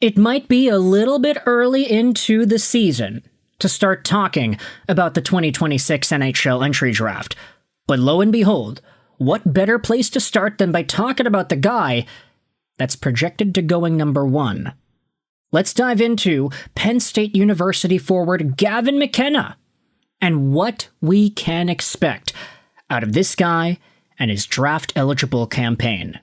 It might be a little bit early into the season to start talking about the 2026 NHL Entry Draft, but lo and behold, what better place to start than by talking about the guy that's projected to going number 1. Let's dive into Penn State University forward Gavin McKenna and what we can expect out of this guy and his draft-eligible campaign.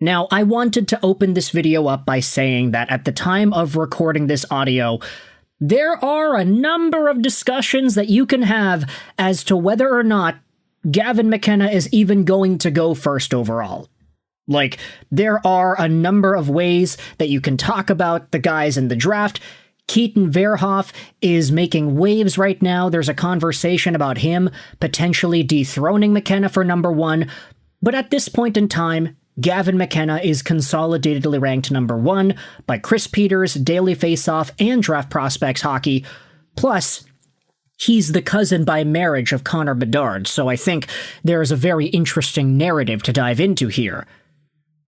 Now, I wanted to open this video up by saying that at the time of recording this audio, there are a number of discussions that you can have as to whether or not Gavin McKenna is even going to go first overall. Like, there are a number of ways that you can talk about the guys in the draft. Keaton Verhoff is making waves right now. There's a conversation about him potentially dethroning McKenna for number 1. But at this point in time, Gavin McKenna is consolidatedly ranked number 1 by Chris Peters, Daily Faceoff, and Draft Prospects Hockey. Plus, he's the cousin by marriage of Connor Bedard, so I think there is a very interesting narrative to dive into here.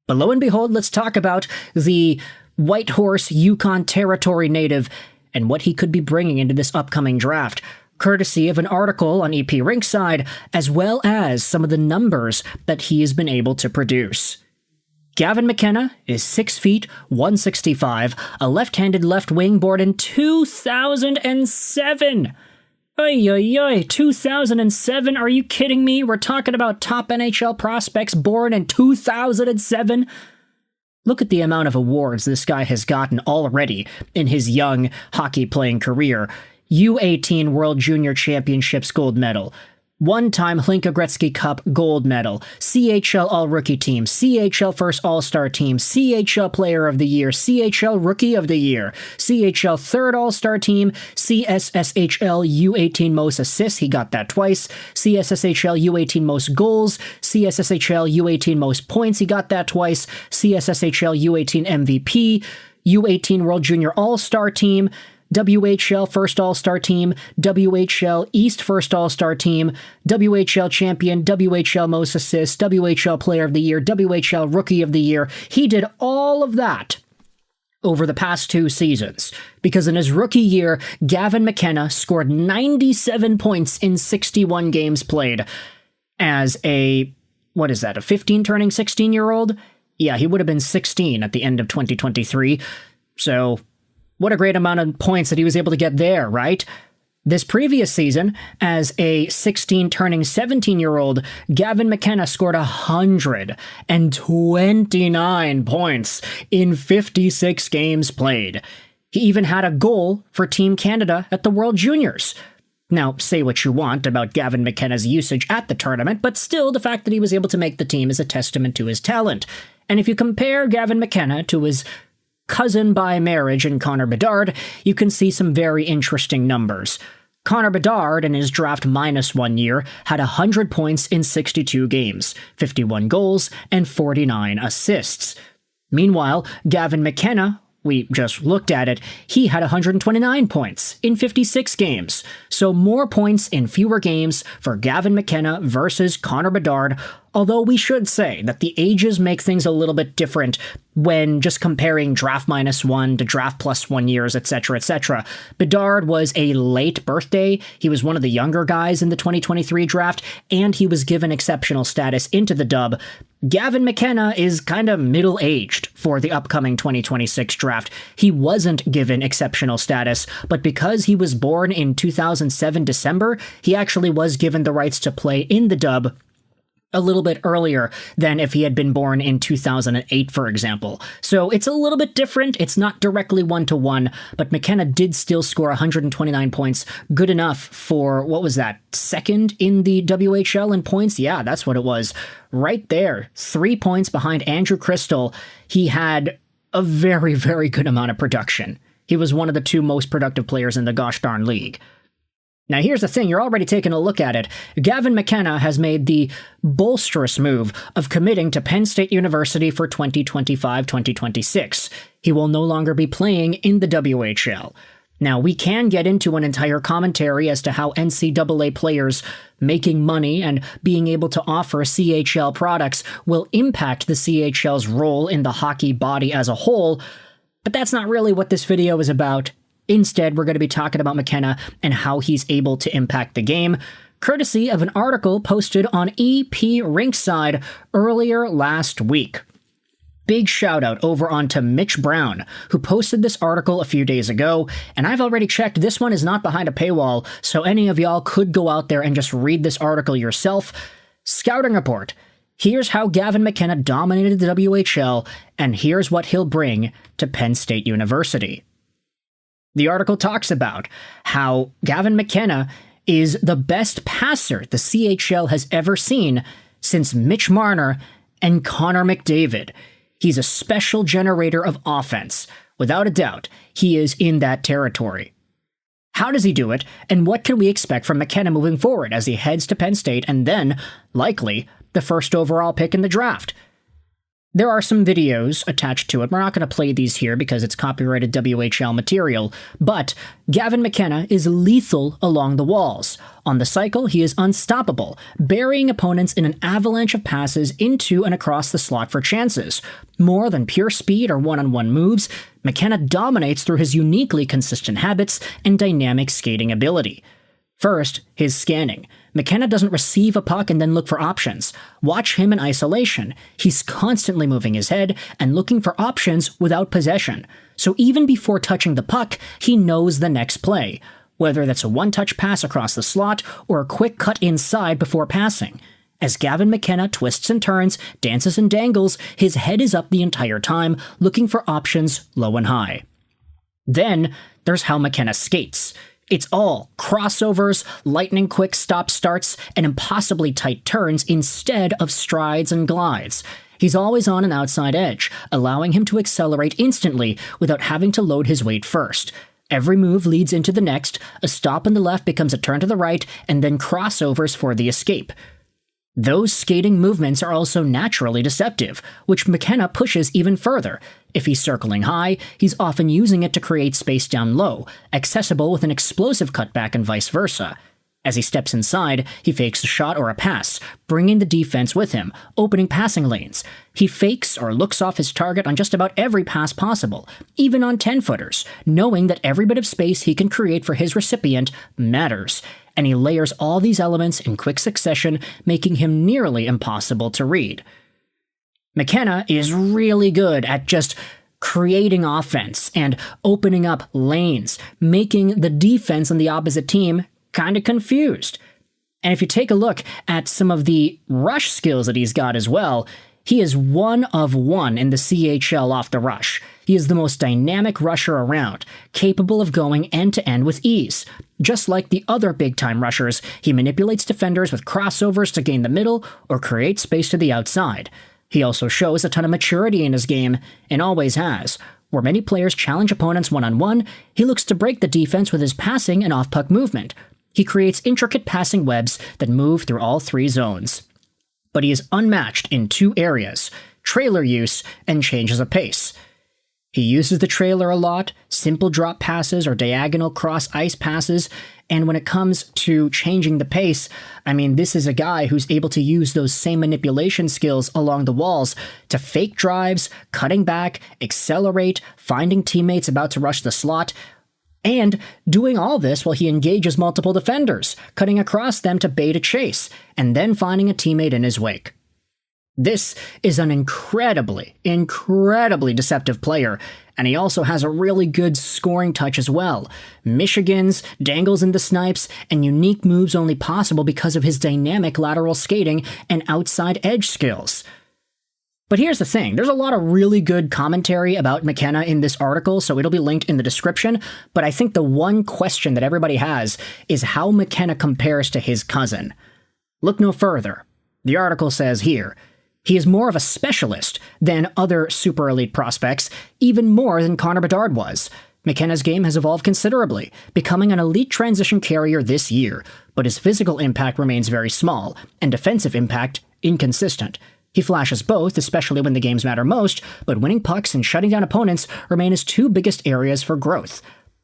But lo and behold, let's talk about the Whitehorse, Yukon Territory native and what he could be bringing into this upcoming draft, courtesy of an article on EP Rinkside, as well as some of the numbers that he has been able to produce. Gavin McKenna is 6 feet, 165, a left-handed left wing born in 2007. Oy, oy, oy, 2007? Are you kidding me? We're talking about top NHL prospects born in 2007? Look at the amount of awards this guy has gotten already in his young hockey-playing career. U18 World Junior Championships gold medal, one-time Hlinka Gretzky Cup gold medal, CHL All-Rookie Team, CHL First All-Star Team, CHL Player of the Year, CHL Rookie of the Year, CHL Third All-Star Team, CSSHL U18 Most Assists, he got that twice, CSSHL U18 Most Goals, CSSHL U18 Most Points, he got that twice, CSSHL U18 MVP, U18 World Junior All-Star Team, WHL First All-Star Team, WHL East First All-Star Team, WHL Champion, WHL Most Assists, WHL Player of the Year, WHL Rookie of the Year. He did all of that over the past 2 seasons, because in his rookie year, Gavin McKenna scored 97 points in 61 games played as a 15 turning 16-year-old? Yeah, he would have been 16 at the end of 2023, so what a great amount of points that he was able to get there, right? This previous season, as a 16 turning 17-year-old, Gavin McKenna scored 129 points in 56 games played. He even had a goal for Team Canada at the World Juniors. Now, say what you want about Gavin McKenna's usage at the tournament, but still, the fact that he was able to make the team is a testament to his talent. And if you compare Gavin McKenna to his cousin by marriage in Connor Bedard, you can see some very interesting numbers. Connor Bedard, in his draft -1 year, had 100 points in 62 games, 51 goals, and 49 assists. Meanwhile, Gavin McKenna, we just looked at it, he had 129 points in 56 games. So more points in fewer games for Gavin McKenna versus Connor Bedard, although we should say that the ages make things a little bit different when just comparing draft -1 to draft +1 years, etc., etc. Bedard was a late birthday. He was one of the younger guys in the 2023 draft, and he was given exceptional status into the dub. Gavin McKenna is kind of middle-aged for the upcoming 2026 draft. He wasn't given exceptional status, but because he was born in 2007 December, he actually was given the rights to play in the dub a little bit earlier than if he had been born in 2008, for example. So it's a little bit different. It's not directly 1-to-1, but McKenna did still score 129 points. Good enough for, what was that, second in the WHL in points? Yeah, that's what it was. Right there, 3 points behind Andrew Crystal. He had a very, very good amount of production. He was one of the 2 most productive players in the gosh darn league. Now here's the thing, you're already taking a look at it. Gavin McKenna has made the bolsterous move of committing to Penn State University for 2025-2026. He will no longer be playing in the WHL. Now, we can get into an entire commentary as to how NCAA players making money and being able to offer CHL products will impact the CHL's role in the hockey body as a whole, But that's not really what this video is about. Instead, we're going to be talking about McKenna and how he's able to impact the game, courtesy of an article posted on EP Rinkside earlier last week. Big shout out over onto Mitch Brown, who posted this article a few days ago, and I've already checked this one is not behind a paywall, so any of y'all could go out there and just read this article yourself. Scouting report. Here's how Gavin McKenna dominated the WHL, and here's what he'll bring to Penn State University. The article talks about how Gavin McKenna is the best passer the CHL has ever seen since Mitch Marner and Connor McDavid. He's a special generator of offense. Without a doubt, he is in that territory. How does he do it, and what can we expect from McKenna moving forward as he heads to Penn State and then, likely, the first overall pick in the draft? There are some videos attached to it. We're not going to play these here because it's copyrighted WHL material, but Gavin McKenna is lethal along the walls. On the cycle, he is unstoppable, burying opponents in an avalanche of passes into and across the slot for chances. More than pure speed or one-on-one moves, McKenna dominates through his uniquely consistent habits and dynamic skating ability. First, his scanning. McKenna doesn't receive a puck and then look for options. Watch him in isolation. He's constantly moving his head and looking for options without possession. So even before touching the puck, he knows the next play, whether that's a one-touch pass across the slot or a quick cut inside before passing. As Gavin McKenna twists and turns, dances and dangles, his head is up the entire time, looking for options low and high. Then, there's how McKenna skates. It's all crossovers, lightning-quick stop-starts, and impossibly tight turns instead of strides and glides. He's always on an outside edge, allowing him to accelerate instantly without having to load his weight first. Every move leads into the next, a stop on the left becomes a turn to the right, and then crossovers for the escape. Those skating movements are also naturally deceptive, which McKenna pushes even further. If he's circling high, he's often using it to create space down low, accessible with an explosive cutback and vice versa. As he steps inside, he fakes a shot or a pass, bringing the defense with him, opening passing lanes. He fakes or looks off his target on just about every pass possible, even on 10-footers, knowing that every bit of space he can create for his recipient matters. And he layers all these elements in quick succession, making him nearly impossible to read. McKenna is really good at just creating offense and opening up lanes, making the defense on the opposite team kind of confused. And if you take a look at some of the rush skills that he's got as well, he is one of one in the CHL off the rush. He is the most dynamic rusher around, capable of going end-to-end with ease. Just like the other big-time rushers, he manipulates defenders with crossovers to gain the middle or create space to the outside. He also shows a ton of maturity in his game, and always has. Where many players challenge opponents one-on-one, he looks to break the defense with his passing and off-puck movement. He creates intricate passing webs that move through all three zones. But he is unmatched in two areas: trailer use and changes of pace. He uses the trailer a lot, simple drop passes or diagonal cross ice passes, and when it comes to changing the pace, this is a guy who's able to use those same manipulation skills along the walls to fake drives, cutting back, accelerate, finding teammates about to rush the slot, and doing all this while he engages multiple defenders, cutting across them to bait a chase, and then finding a teammate in his wake. This is an incredibly deceptive player, and he also has a really good scoring touch as well. Michigan's, dangles into snipes, and unique moves only possible because of his dynamic lateral skating and outside edge skills. But here's the thing, there's a lot of really good commentary about McKenna in this article, so it'll be linked in the description, but I think the one question that everybody has is how McKenna compares to his cousin. Look no further. The article says here, he is more of a specialist than other super elite prospects, even more than Connor Bedard was. McKenna's game has evolved considerably, becoming an elite transition carrier this year, but his physical impact remains very small, and defensive impact inconsistent. He flashes both, especially when the games matter most, but winning pucks and shutting down opponents remain his two biggest areas for growth.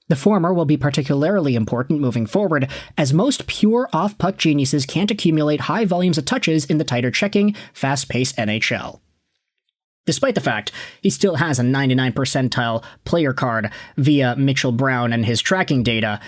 The former will be particularly important moving forward, as most pure off-puck geniuses can't accumulate high volumes of touches in the tighter checking, fast-paced NHL. despite the fact he still has a 99 percentile player card via Mitchell Brown and his tracking data.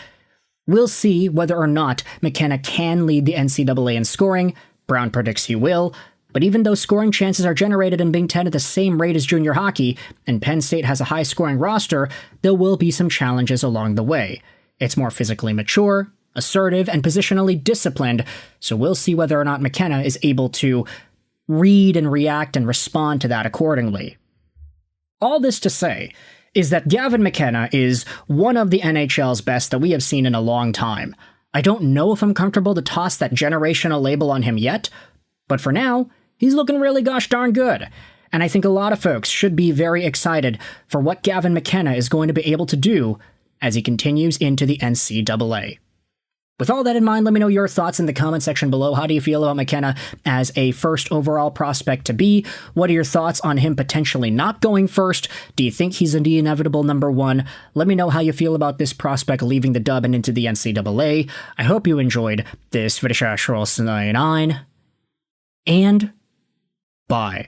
We'll see whether or not McKenna can lead the NCAA in scoring. Brown predicts he will, but even though scoring chances are generated in Big Ten at the same rate as junior hockey, and Penn State has a high-scoring roster, there will be some challenges along the way. It's more physically mature, assertive, and positionally disciplined, so we'll see whether or not McKenna is able to read and react and respond to that accordingly. All this to say is that Gavin McKenna is one of the NHL's best that we have seen in a long time. I don't know if I'm comfortable to toss that generational label on him yet, but for now, he's looking really gosh darn good. And I think a lot of folks should be very excited for what Gavin McKenna is going to be able to do as he continues into the NCAA. With all that in mind, let me know your thoughts in the comment section below. How do you feel about McKenna as a first overall prospect to be? What are your thoughts on him potentially not going first? Do you think he's the inevitable number one? Let me know how you feel about this prospect leaving the dub and into the NCAA. I hope you enjoyed this video, and bye.